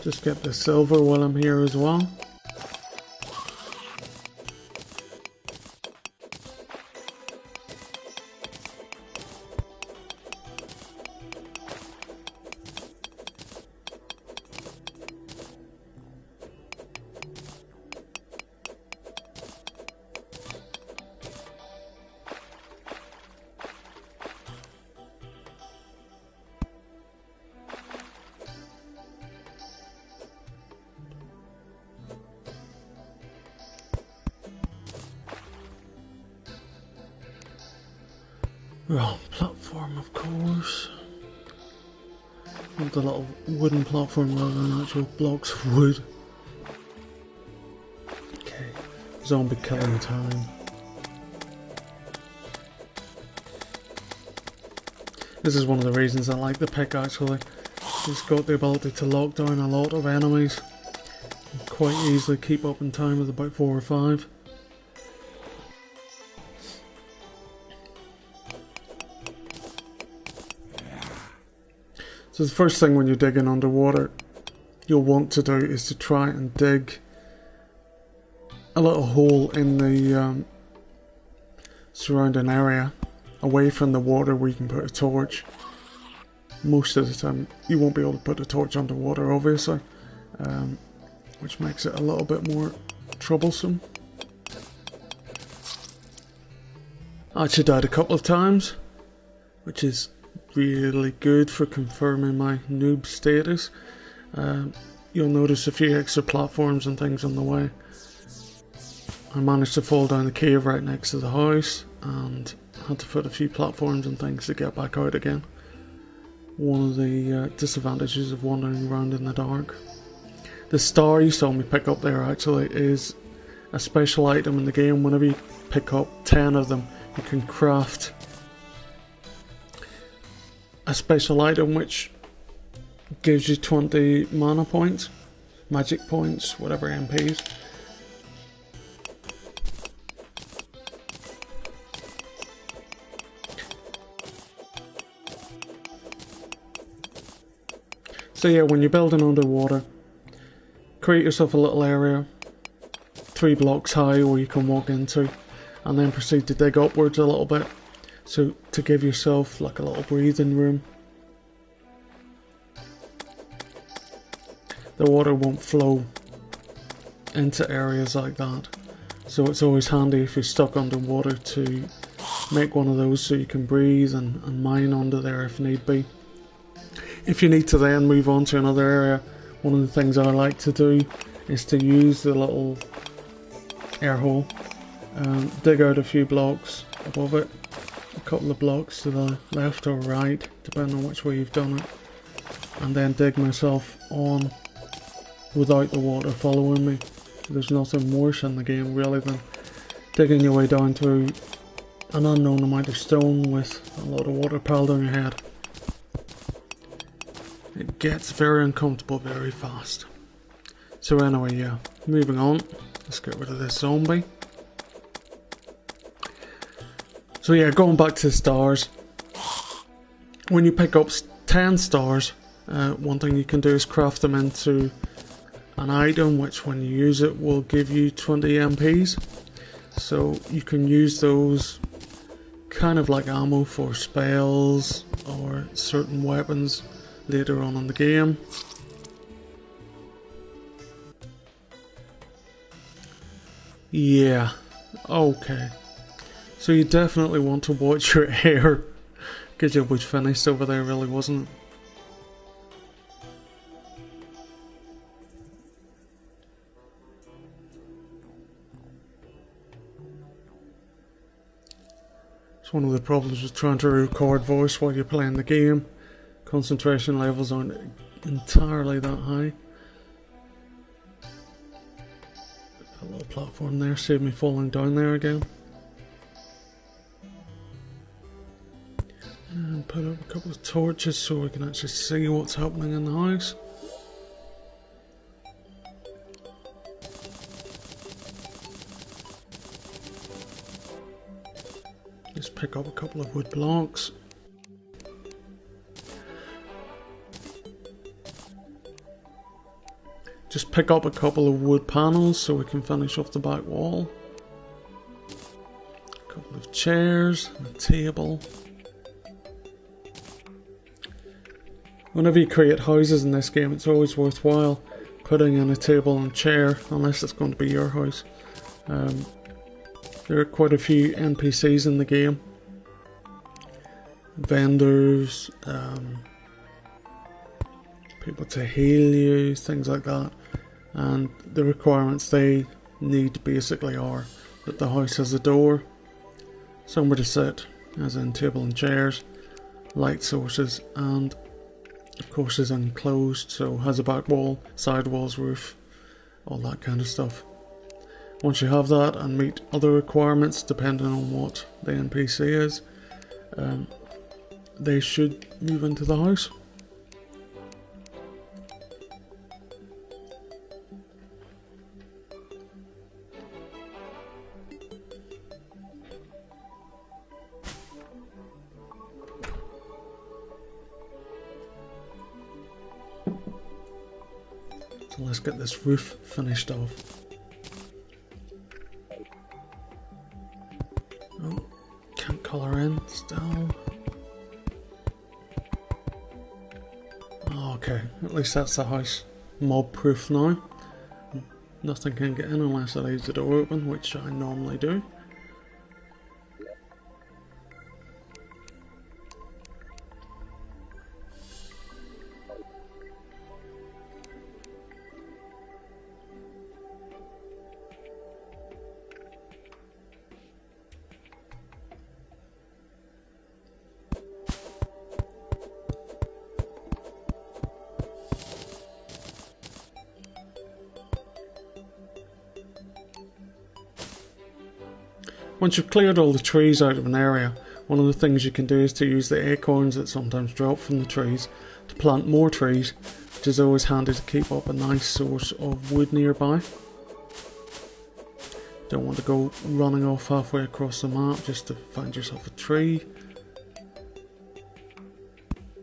Just get the silver while I'm here as well. Well, platform, of course. The little wooden platform rather than actual blocks of wood. Okay, zombie killing time. This is one of the reasons I like the pick actually. It's got the ability to lock down a lot of enemies. Quite easily keep up in time with about 4 or 5. So the first thing when you're digging underwater you'll want to do is to try and dig a little hole in the surrounding area away from the water where you can put a torch. Most of the time you won't be able to put a torch underwater obviously, which makes it a little bit more troublesome. I actually died a couple of times, which is really good for confirming my noob status. You'll notice a few extra platforms and things on the way. I managed to fall down the cave right next to the house and had to put a few platforms and things to get back out again. One of the disadvantages of wandering around in the dark. The star you saw me pick up there actually is a special item in the game. Whenever you pick up 10 of them you can craft a special item which gives you 20 mana points, magic points, whatever MPs. So yeah, when you're building underwater, create yourself a little area 3 blocks high where you can walk into, and then proceed to dig upwards a little bit. So to give yourself like a little breathing room. The water won't flow into areas like that. So it's always handy if you're stuck underwater to make one of those so you can breathe and mine under there if need be. If you need to then move on to another area, one of the things I like to do is to use the little air hole, dig out a few blocks above it, a couple of blocks to the left or right, depending on which way you've done it, and then dig myself on without the water following me. There's nothing worse in the game really than digging your way down to an unknown amount of stone with a lot of water piled on your head. It gets very uncomfortable very fast. So anyway, yeah, moving on. Let's get rid of this zombie. So yeah, going back to the stars. When you pick up 10 stars, one thing you can do is craft them into an item which when you use it will give you 20 MPs. So you can use those kind of like ammo for spells or certain weapons later on in the game. Yeah, okay. So you definitely want to watch your hair, because it was finished over there, really, wasn't it? It's one of the problems with trying to record voice while you're playing the game. Concentration levels aren't entirely that high. A little platform there saved me falling down there again. And put up a couple of torches so we can actually see what's happening in the house. Just pick up a couple of wood blocks. just pick up a couple of wood panels so we can finish off the back wall. A couple of chairs, and a table. Whenever you create houses in this game, it's always worthwhile putting in a table and chair, unless it's going to be your house. There are quite a few NPCs in the game. Vendors, people to heal you, things like that. And the requirements they need basically are that the house has a door, somewhere to sit, as in table and chairs, light sources, and of course is enclosed, so has a back wall, side walls, roof, all that kind of stuff. Once you have that and meet other requirements depending on what the NPC is, they should move into the house. So let's get this roof finished off. Oh, can't colour in still. Oh, okay, at least that's the house mob proof now. Nothing can get in unless I leave the door open, which I normally do. Once you've cleared all the trees out of an area, one of the things you can do is to use the acorns that sometimes drop from the trees to plant more trees, which is always handy to keep up a nice source of wood nearby. Don't want to go running off halfway across the map just to find yourself a tree.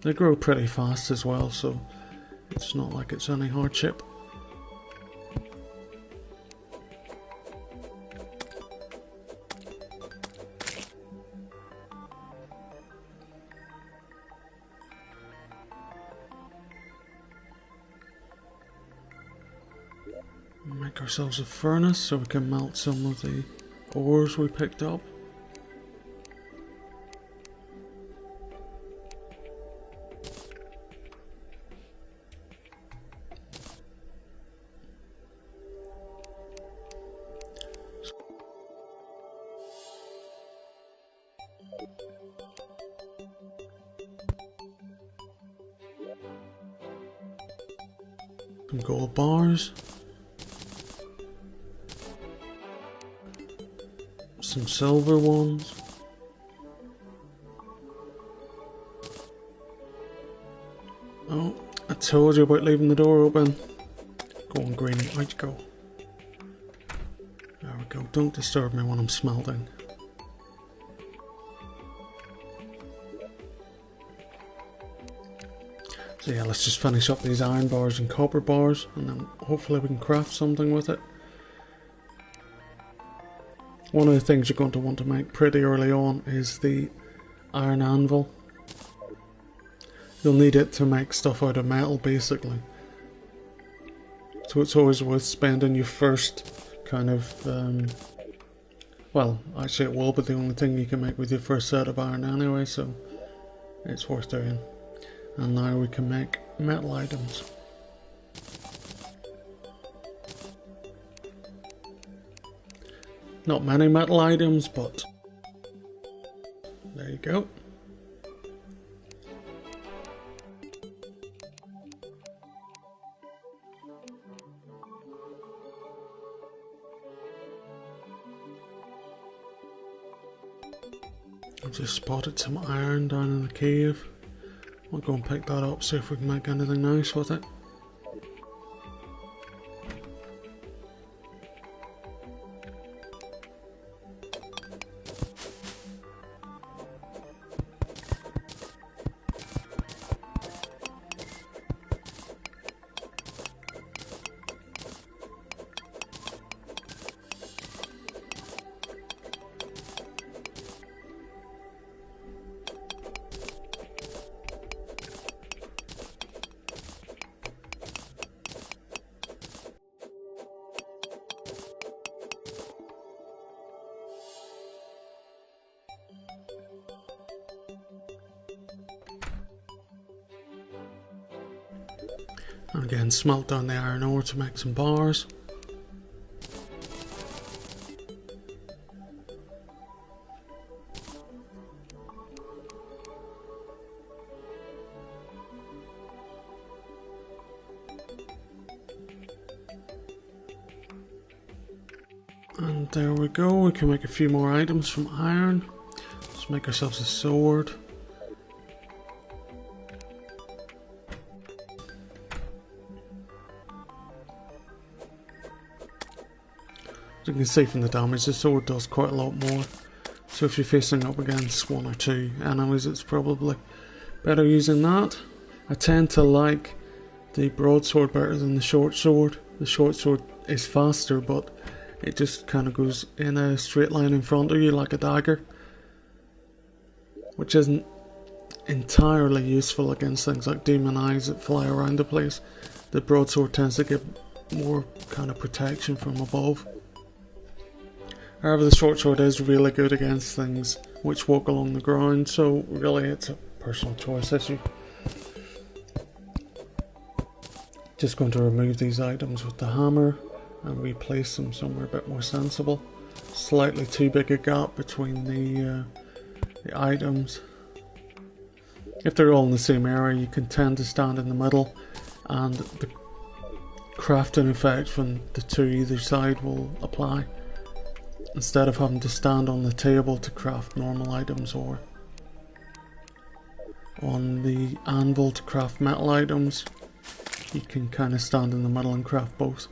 They grow pretty fast as well, so it's not like it's any hardship. Make ourselves a furnace so we can melt some of the ores we picked up. Some gold bars. Some silver ones. Oh, I told you about leaving the door open. Go on, Greenie, out you go. There we go, don't disturb me when I'm smelting. So yeah, let's just finish up these iron bars and copper bars, and then hopefully we can craft something with it. One of the things you're going to want to make pretty early on is the iron anvil. You'll need it to make stuff out of metal basically. So it's always worth spending your first kind of, well actually it will be the only thing you can make with your first set of iron anyway, so it's worth doing. And now we can make metal items. Not many metal items, but there you go. I just spotted some iron down in the cave. I'll go and pick that up, see if we can make anything nice with it. And again, smelt down the iron ore to make some bars. And there we go, we can make a few more items from iron. Let's make ourselves a sword. As you can see from the damage, the sword does quite a lot more. So if you're facing up against one or two enemies, it's probably better using that. I tend to like the broadsword better than the short sword. The short sword is faster, but it just kind of goes in a straight line in front of you like a dagger, which isn't entirely useful against things like demon eyes that fly around the place. The broadsword tends to give more kind of protection from above. However, the short sword is really good against things which walk along the ground, so really it's a personal choice issue. Just going to remove these items with the hammer and replace them somewhere a bit more sensible. Slightly too big a gap between the items. If they're all in the same area, you can tend to stand in the middle, and the crafting effect from the two either side will apply, instead of having to stand on the table to craft normal items or on the anvil to craft metal items. You can kind of stand in the middle and craft both.